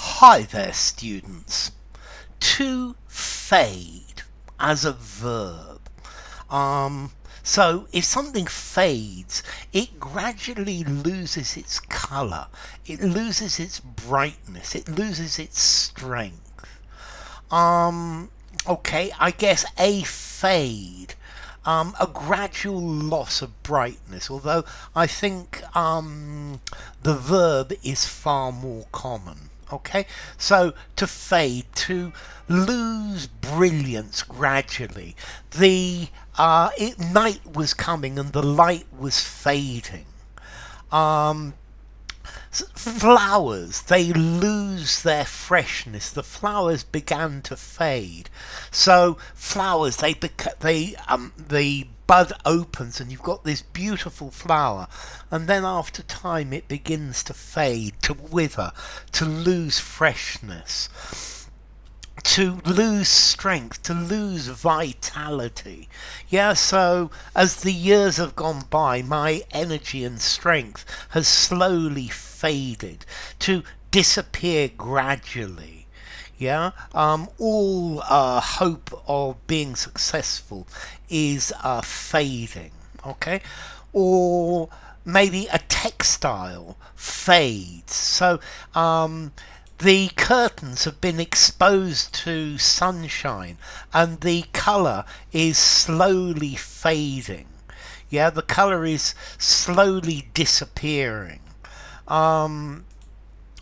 Hi there, students. To fade as a verb. So if something fades, it gradually loses its colour, it loses its brightness, it loses its strength. Okay, I guess a fade. A gradual loss of brightness, although I think the verb is far more common. Okay, so to fade, to lose brilliance gradually. Night was coming and the light was fading. Um, Flowers, they lose their freshness. The flowers began to fade. So flowers, the bud opens and you've got this beautiful flower, and then after time it begins to fade, to wither, to lose freshness, to lose strength, to lose vitality. Yeah, so as the years have gone by, my energy and strength has slowly faded, to disappear gradually. Yeah, all hope of being successful is fading. Okay, or maybe a textile fades. So the curtains have been exposed to sunshine and the colour is slowly fading. Yeah, the colour is slowly disappearing.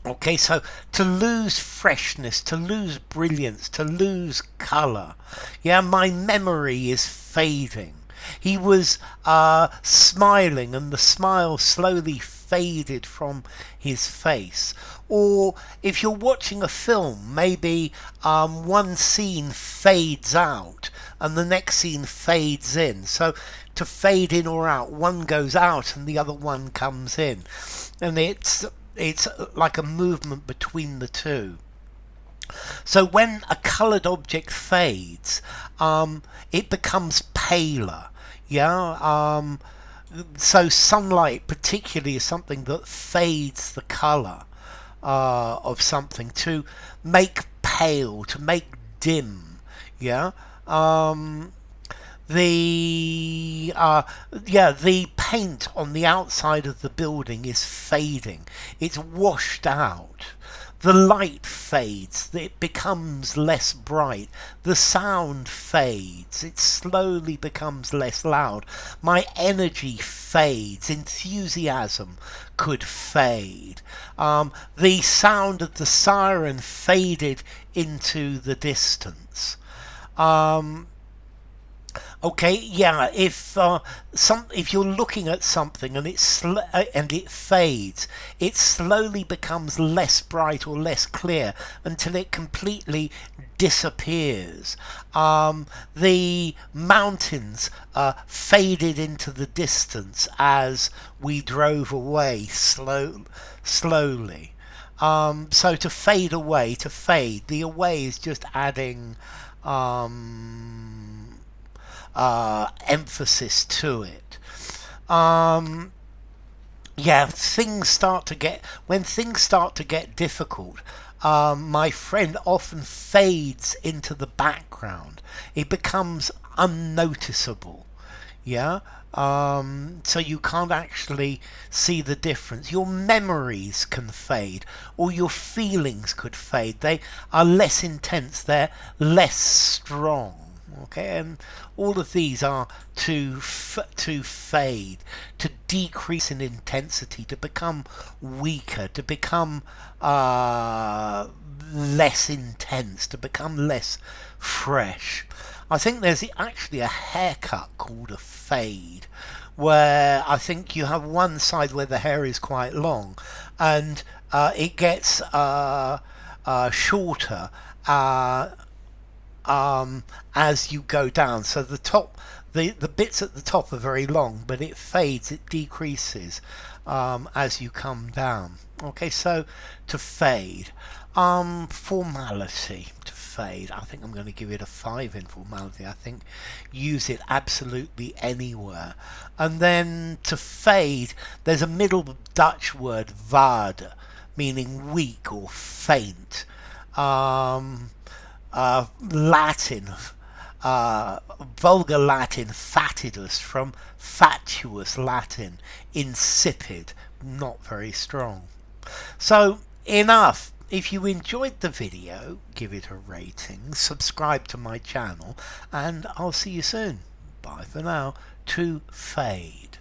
Okay, so to lose freshness, to lose brilliance, to lose colour. Yeah, my memory is fading. He was smiling and the smile slowly faded from his face. Or if you're watching a film, maybe one scene fades out and the next scene fades in. So to fade in or out, one goes out and the other one comes in. And it's like a movement between the two. So when a coloured object fades, it becomes paler. Yeah. So sunlight particularly is something that fades the colour of something, to make pale, to make dim. Yeah. The paint on the outside of the building is fading. It's washed out. The light fades, it becomes less bright. The sound fades, it slowly becomes less loud. My energy fades, enthusiasm could fade. The sound of the siren faded into the distance. Okay, yeah. If you're looking at something and and it fades, it slowly becomes less bright or less clear until it completely disappears. The mountains faded into the distance as we drove away slowly. So to fade away, to fade, the away is just adding emphasis to it. Yeah, when things start to get difficult, my friend often fades into the background. It becomes unnoticeable. Yeah. So you can't actually see the difference. Your memories can fade, or your feelings could fade. They are less intense, they're less strong. Okay, and all of these are to fade, to decrease in intensity, to become weaker, to become less intense, to become less fresh. I think there's actually a haircut called a fade, where I think you have one side where the hair is quite long and it gets shorter as you go down. So the bits at the top are very long, but it fades, it decreases as you come down. Okay, so to fade. Formality, to fade. I think I'm going to give it a 5 in formality. I think use it absolutely anywhere. And then to fade, there's a Middle Dutch word, waarde, meaning weak or faint. Latin, vulgar Latin, fatidus, from fatuous Latin, insipid, not very strong. So enough. If you enjoyed the video, give it a rating, subscribe to my channel, and I'll see you soon. Bye for now. To fade.